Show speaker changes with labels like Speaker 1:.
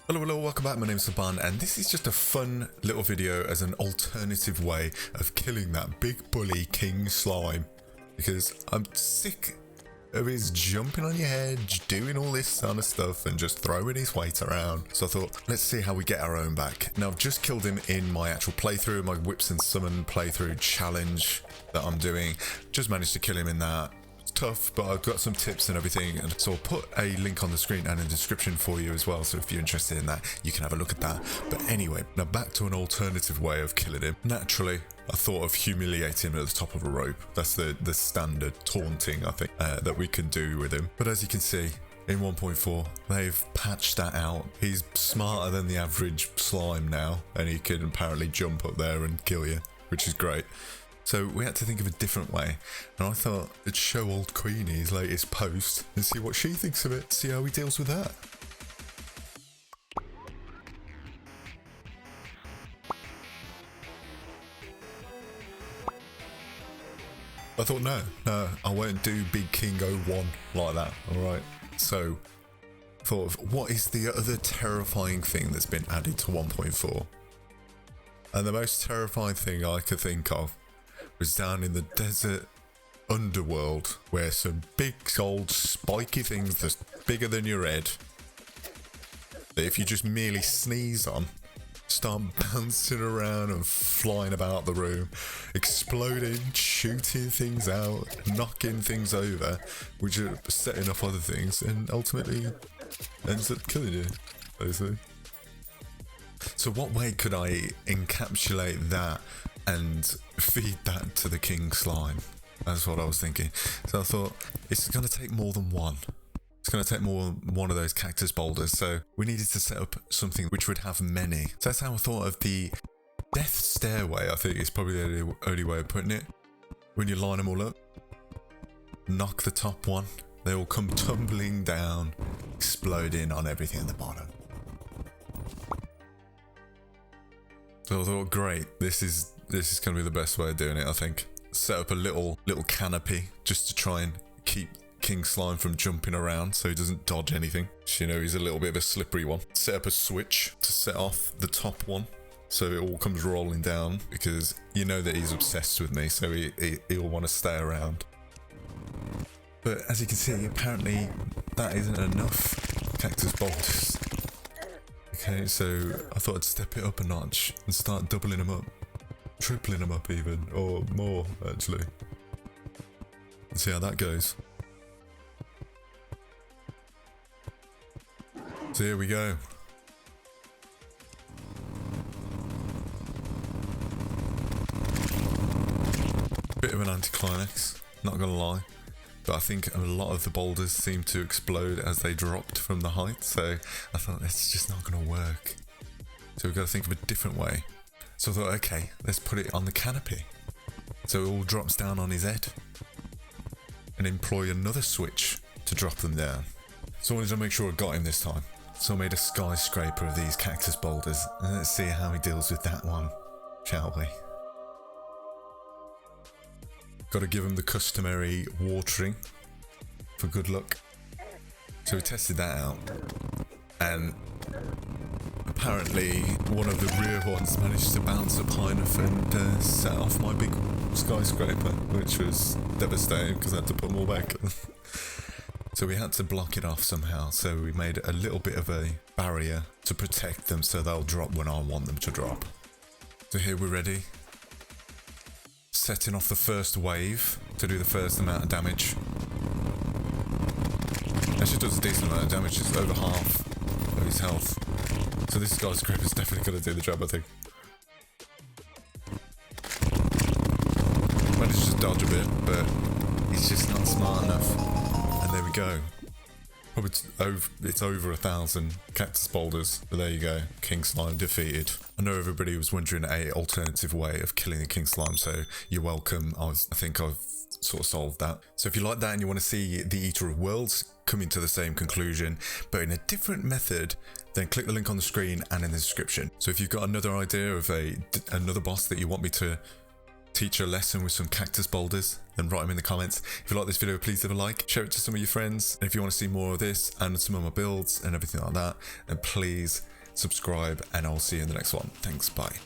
Speaker 1: Hello, hello, welcome back. My name's Sybonn, and this is just a fun little video as an alternative way of killing that big bully king slime. Because I'm sick of his jumping on your head, doing all this kind of stuff, and just throwing his weight around. So I thought, let's see how we get our own back. Now, I've just killed him in my actual playthrough, my Whips and Summon playthrough challenge that I'm doing. Just managed to kill him in that. Tough, but I've got some tips and everything, and so I'll put a link on the screen and a description for you as well, so if you're interested in that you can have a look at that. But anyway, now back to an alternative way of killing him. Naturally, I thought of humiliating him at the top of a rope. That's the standard taunting, I think, that we can do with him. But as you can see, in 1.4, they've patched that out. He's smarter than the average slime now, and he can apparently jump up there and kill you, which is great. So we had to think of a different way, and I thought I'd show old Queenie his latest post and see what she thinks of it, see how he deals with that. I thought, no, I won't do Big King 01 like that, alright? So, thought of what is the other terrifying thing that's been added to 1.4? And the most terrifying thing I could think of was down in the desert underworld, where some big old spiky things that's bigger than your head, that if you just merely sneeze on, start bouncing around and flying about the room, exploding, shooting things out, knocking things over, which are setting up other things, and ultimately ends up killing you, basically. So what way could I encapsulate that and feed that to the king slime? That's what I was thinking. So I thought, it's going to take more than one. It's going to take more than one of those cactus boulders. So we needed to set up something which would have many. So that's how I thought of the death stairway, I think is probably the only way of putting it. When you line them all up, knock the top one, they all come tumbling down, exploding on everything at the bottom. So I thought, great, this is going to be the best way of doing it, I think. Set up a little canopy just to try and keep King Slime from jumping around so he doesn't dodge anything. You know, he's a little bit of a slippery one. Set up a switch to set off the top one so it all comes rolling down, because you know that he's obsessed with me, so he'll want to stay around. But as you can see, apparently that isn't enough cactus boulders. Okay, so I thought I'd step it up a notch and start doubling them up. Tripling them up even, or more actually. And see how that goes. So here we go. Bit of an anticlimax, not gonna lie. But I think a lot of the boulders seem to explode as they dropped from the height, so I thought it's just not going to work. So we've got to think of a different way. So I thought, okay, let's put it on the canopy, so it all drops down on his head, and employ another switch to drop them down. So I wanted to make sure I got him this time. So I made a skyscraper of these cactus boulders, and let's see how he deals with that one, shall we? Got to give him the customary watering for good luck. So we tested that out, and apparently one of the rear ones managed to bounce up high enough and set off my big skyscraper, which was devastating because I had to put them all back. So we had to block it off somehow, so we made a little bit of a barrier to protect them so they'll drop when I want them to drop. So here we're ready. Setting off the first wave to do the first amount of damage. Actually does a decent amount of damage, it's over half of his health. So this skyscraper's definitely going to do the job, I think. Managed to dodge a bit, but he's just not smart enough. And there we go. Probably it's over 1,000 cactus boulders, but there you go, King Slime defeated. I know everybody was wondering an alternative way of killing the King Slime, so you're welcome. I think I've sort of solved that. So if you like that and you want to see the Eater of Worlds coming to the same conclusion, but in a different method, then click the link on the screen and in the description. So if you've got another idea of another boss that you want me to teach a lesson with some cactus boulders, then write them in the comments. If you like this video, please leave a like, share it to some of your friends, and if you want to see more of this and some of my builds and everything like that, then please subscribe, and I'll see you in the next one. Thanks, bye.